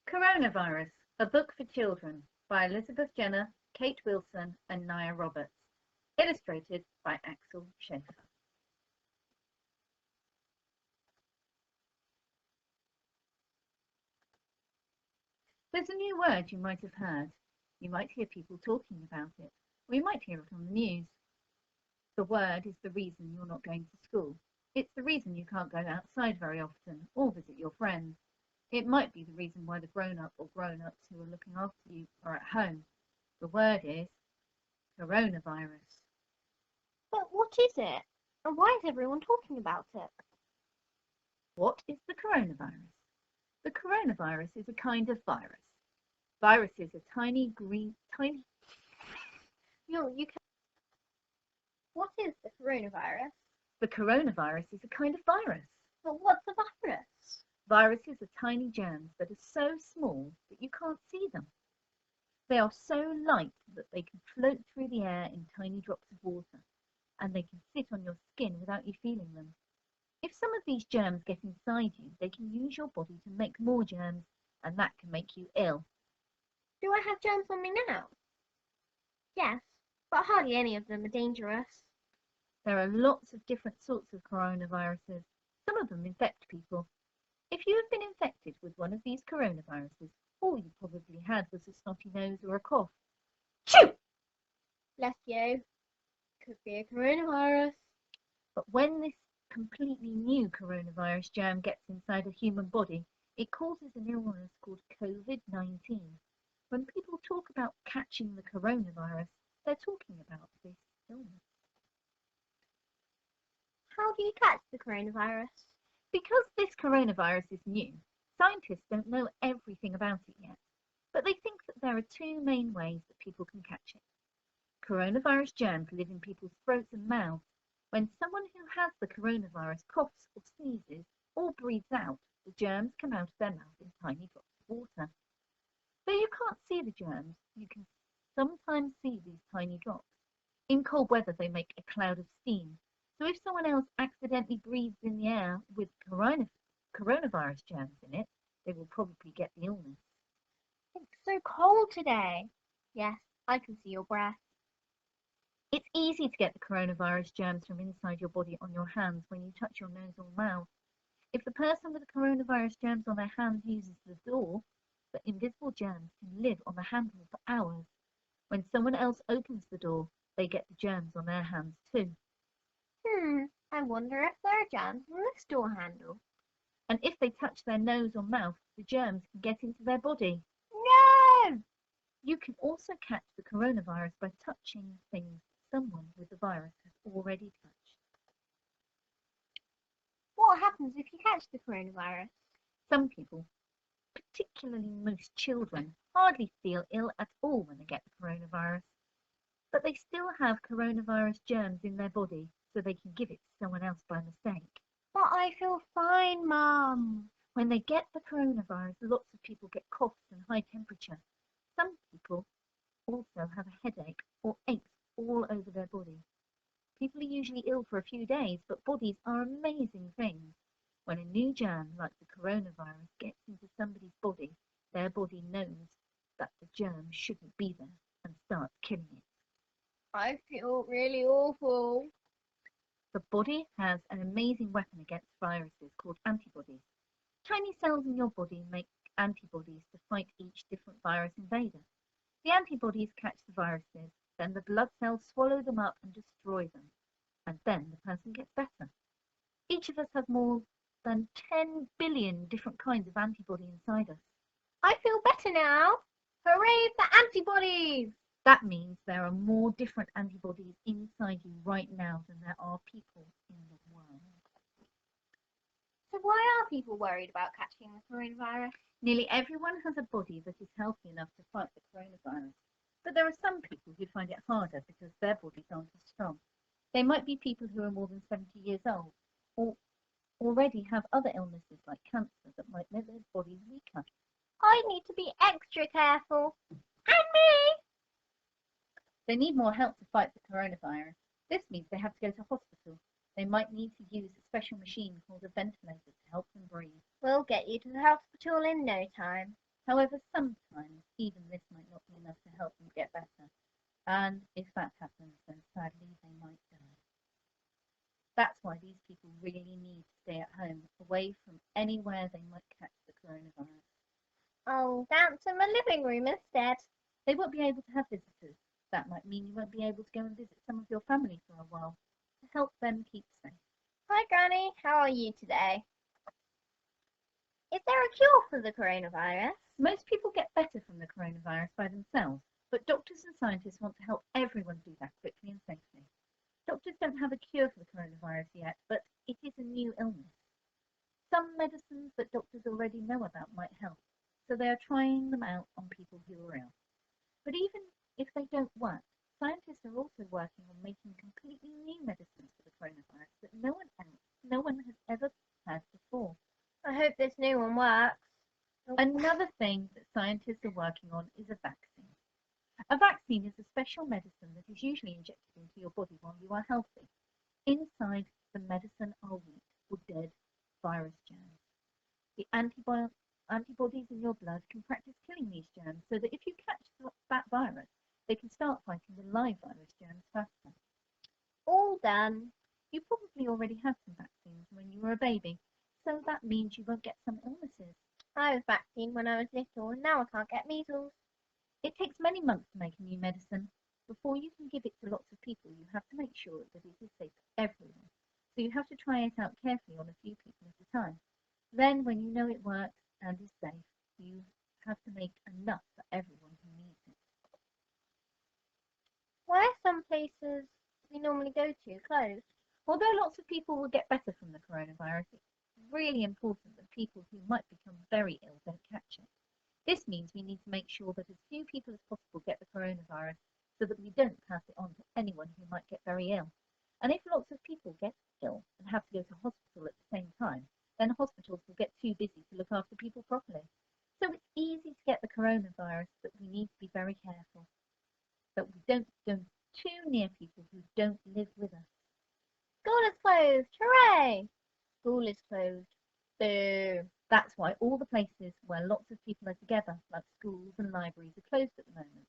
Coronavirus, a book for children by Elizabeth Jenner, Kate Wilson and Nia Roberts. Illustrated by Axel Schaefer. There's a new word you might have heard. You might hear people talking about it, or you might hear it on the news. The word is the reason you're not going to school. It's the reason you can't go outside very often or visit your friends. It might be the reason why the grown-up or grown-ups who are looking after you are at home. The word is coronavirus. But what is it? And why is everyone talking about it? What is the coronavirus? The coronavirus is a kind of virus. Viruses are tiny. You can. What is the coronavirus? The coronavirus is a kind of virus. But what's a virus? Viruses are tiny germs that are so small that you can't see them. They are so light that they can float through the air in tiny drops of water, and they can sit on your skin without you feeling them. If some of these germs get inside you, they can use your body to make more germs, and that can make you ill. Do I have germs on me now? Yes, but hardly any of them are dangerous. There are lots of different sorts of coronaviruses. Some of them infect people. If you have been infected with one of these coronaviruses, all you probably had was a snotty nose or a cough. Shoo! Bless you. Could be a coronavirus. But when this completely new coronavirus germ gets inside a human body, it causes an illness called COVID-19. When people talk about catching the coronavirus, they're talking about this illness. How do you catch the coronavirus? Because this coronavirus is new, scientists don't know everything about it yet, but they think that there are two main ways that people can catch it. Coronavirus germs live in people's throats and mouths. When someone who has the coronavirus coughs or sneezes or breathes out, the germs come out of their mouth in tiny drops of water. Though you can't see the germs, you can sometimes see these tiny drops. In cold weather, they make a cloud of steam. So if someone else accidentally breathes in the air with coronavirus germs in it, they will probably get the illness. It's so cold today. Yes, I can see your breath. It's easy to get the coronavirus germs from inside your body on your hands when you touch your nose or mouth. If the person with the coronavirus germs on their hands uses the door, the invisible germs can live on the handle for hours. When someone else opens the door, they get the germs on their hands too. I wonder if there are germs on this door handle. And if they touch their nose or mouth, the germs can get into their body. No! You can also catch the coronavirus by touching things someone with the virus has already touched. What happens if you catch the coronavirus? Some people, particularly most children, hardly feel ill at all when they get the coronavirus. But they still have coronavirus germs in their body, so they can give it to someone else by mistake. But I feel fine, Mum. When they get the coronavirus, lots of people get coughs and high temperature. Some people also have a headache or aches all over their body. People are usually ill for a few days, but bodies are amazing things. When a new germ like the coronavirus gets into somebody's body, their body knows that the germ shouldn't be there and starts killing it. I feel really awful. The body has an amazing weapon against viruses called antibodies. Tiny cells in your body make antibodies to fight each different virus invader. The antibodies catch the viruses, then the blood cells swallow them up and destroy them, and then the person gets better. Each of us has more than 10 billion different kinds of antibody inside us. I feel better now. Hooray for antibodies! That means there are more different antibodies inside you right now than there are people in the world. So why are people worried about catching the coronavirus? Nearly everyone has a body that is healthy enough to fight the coronavirus. But there are some people who find it harder because their bodies aren't as strong. They might be people who are more than 70 years old or already have other illnesses like cancer that might make their bodies weaker. I need to be extra careful. And me! They need more help to fight the coronavirus. This means they have to go to hospital. They might need to use a special machine called a ventilator to help them breathe. We'll get you to the hospital in no time. However, sometimes even this might not be enough to help them get better. And if that happens, then sadly they might die. That's why these people really need to stay at home, away from anywhere they might catch the coronavirus. I'll dance in my living room instead. They won't be able to have visitors. That might mean you won't be able to go and visit some of your family for a while to help them keep safe. Hi, Granny. How are you today? Is there a cure for the coronavirus? Most people get better from the coronavirus by themselves, but doctors and scientists want to help everyone do that quickly and safely. Doctors don't have a cure for the coronavirus yet, but it is a new illness. Some medicines that doctors already know about might help, so they are trying them out on people who are ill. But even if they don't work, scientists are also working on making completely new medicines for the coronavirus that no one has ever had before. I hope this new one works. Another thing that scientists are working on is a vaccine. A vaccine is a special medicine that is usually injected into your body while you are healthy. Inside the medicine are weak or dead virus germs. The antibodies in your blood can practice killing these germs so that if you catch that virus, they can start fighting the live virus germs faster. All done. You probably already had some vaccines when you were a baby, so that means you won't get some illnesses. I was vaccinated when I was little, and now I can't get measles. It takes many months to make a new medicine. Before you can give it to lots of people, you have to make sure that it is safe for everyone. So you have to try it out carefully on a few people at a time. Then, when you know it works and is safe, you have to make enough for everyone who needs it. Why are some places we normally go to closed? Although lots of people will get better from the coronavirus, it's really important that people who might become very ill don't catch it. This means we need to make sure that as few people as possible get the coronavirus so that we don't pass it on to anyone who might get very ill. And if lots of people get ill and have to go to hospital at the same time, then hospitals will get too busy to look after people properly. So it's easy to get the coronavirus, but we need to be very careful that we don't go too near people who don't live with us. School is closed. Hooray! School is closed. Boo. That's why all the places where lots of people are together, like schools and libraries, are closed at the moment.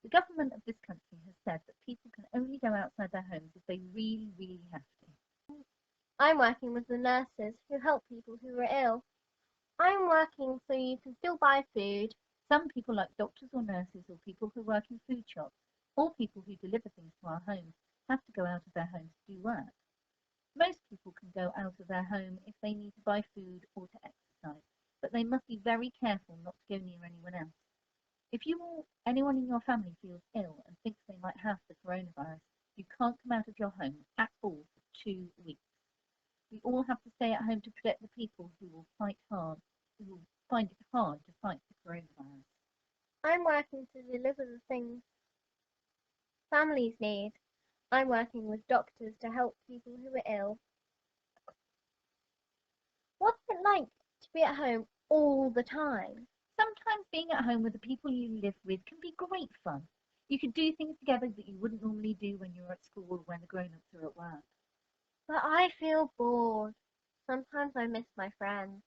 The government of this country has said that people can only go outside their homes if they really, really have to. I'm working with the nurses who help people who are ill. I'm working so you can still buy food. Some people, like doctors or nurses or people who work in food shops, or people who deliver things to our homes, have to go out of their homes to do work. Most people can go out of their home if they need to buy food or to exercise, but they must be very careful not to go near anyone else. If anyone in your family feels ill and thinks they might have the coronavirus, you can't come out of your home at all for 2 weeks. We all have to stay at home to protect the people who will find it hard to fight the coronavirus. I'm working to deliver the things families need. I'm working with doctors to help people who are ill. What's it like to be at home all the time? Sometimes being at home with the people you live with can be great fun. You can do things together that you wouldn't normally do when you're at school or when the grown-ups are at work. But I feel bored. Sometimes I miss my friends.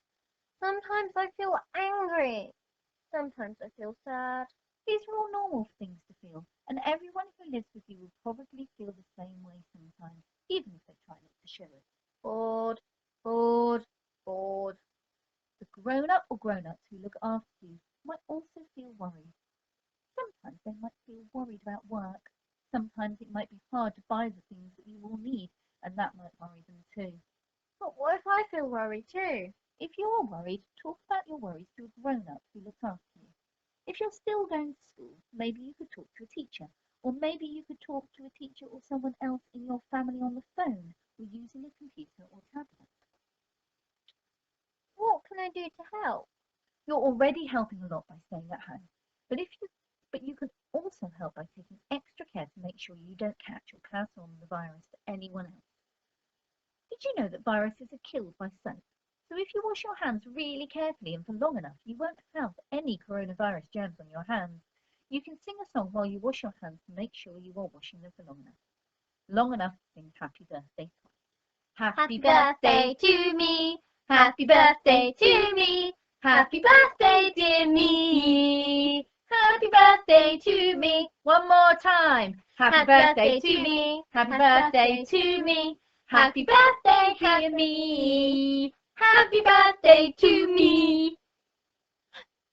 Sometimes I feel angry. Sometimes I feel sad. These are all normal things to feel, and everyone who lives with you will probably feel the same way sometimes, even if they try not to show it. Bored, bored, bored. The grown-up or grown-ups who look after you might also feel worried. Sometimes they might feel worried about work. Sometimes it might be hard to buy the things that you all need, and that might worry them too. But what if I feel worried too? If you're worried, talk about your worries to a grown-up who looks after you. If you're still going to school, maybe you could talk to a teacher, or maybe you could talk to a teacher or someone else in your family on the phone or using a computer or tablet. What can I do to help? You're already helping a lot by staying at home, but you can also help by taking extra care to make sure you don't catch or pass on the virus to anyone else. Did you know that viruses are killed by soap? So if you wash your hands really carefully and for long enough, you won't have any coronavirus germs on your hands. You can sing a song while you wash your hands to make sure you are washing them for long enough. Long enough to sing happy birthday twice. Happy birthday to me. Happy birthday to me. Happy birthday, dear me. Happy birthday to me. One more time. Happy birthday to me. Happy birthday to me. Happy birthday, dear me. Happy birthday to me.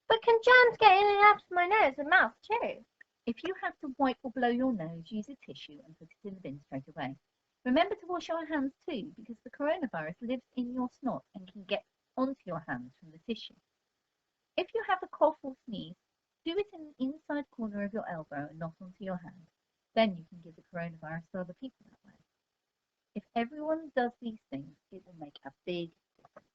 But can germs get in and out of my nose and mouth too? If you have to wipe or blow your nose, use a tissue and put it in the bin straight away. Remember to wash your hands too, because the coronavirus lives in your snot and can get onto your hands from the tissue. If you have a cough or sneeze, do it in the inside corner of your elbow and not onto your hand. Then you can give the coronavirus to other people that way. If everyone does these things, it will make a big difference.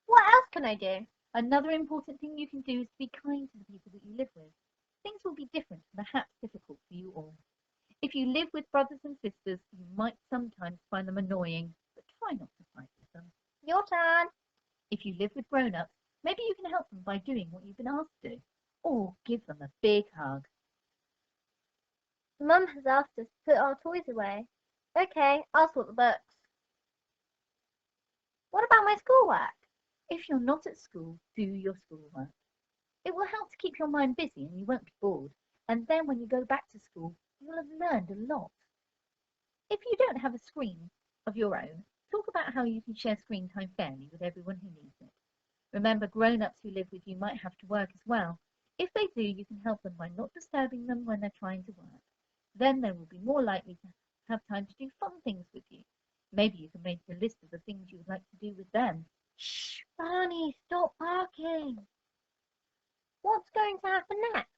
What else can I do? Another important thing you can do is to be kind to the people that you live with. Things will be different and perhaps difficult for you all. If you live with brothers and sisters, you might sometimes find them annoying, but try not to fight with them. Your turn. If you live with grown-ups, maybe you can help them by doing what you've been asked to do, or give them a big hug. Mum has asked us to put our toys away. Okay, I'll sort the books. What about my schoolwork? If you're not at school, do your schoolwork. It will help to keep your mind busy and you won't be bored. And then when you go back to school, you'll have learned a lot. If you don't have a screen of your own, talk about how you can share screen time fairly with everyone who needs it. Remember, grown-ups who live with you might have to work as well. If they do, you can help them by not disturbing them when they're trying to work. Then they will be more likely to have time to do fun things with you. Maybe you can make a list of the things you would like to do with them. Shh, Barney, stop barking. What's going to happen next?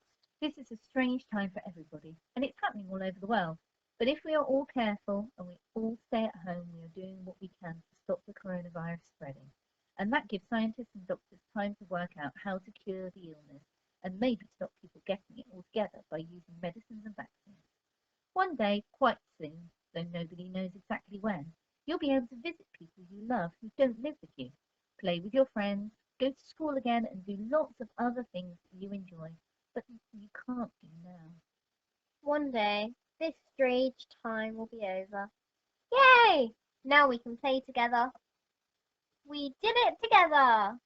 This is a strange time for everybody, and it's happening all over the world. But if we are all careful and we all stay at home, we are doing what we can to stop the coronavirus spreading. And that gives scientists and doctors time to work out how to cure the illness and maybe stop people getting it altogether by using medicines and vaccines. One day, quite soon, though nobody knows exactly when, you'll be able to visit people you love who don't live with you, play with your friends, go to school again and do lots of other things that you enjoy, but you can't do now. One day, this strange time will be over. Yay! Now we can play together. We did it together!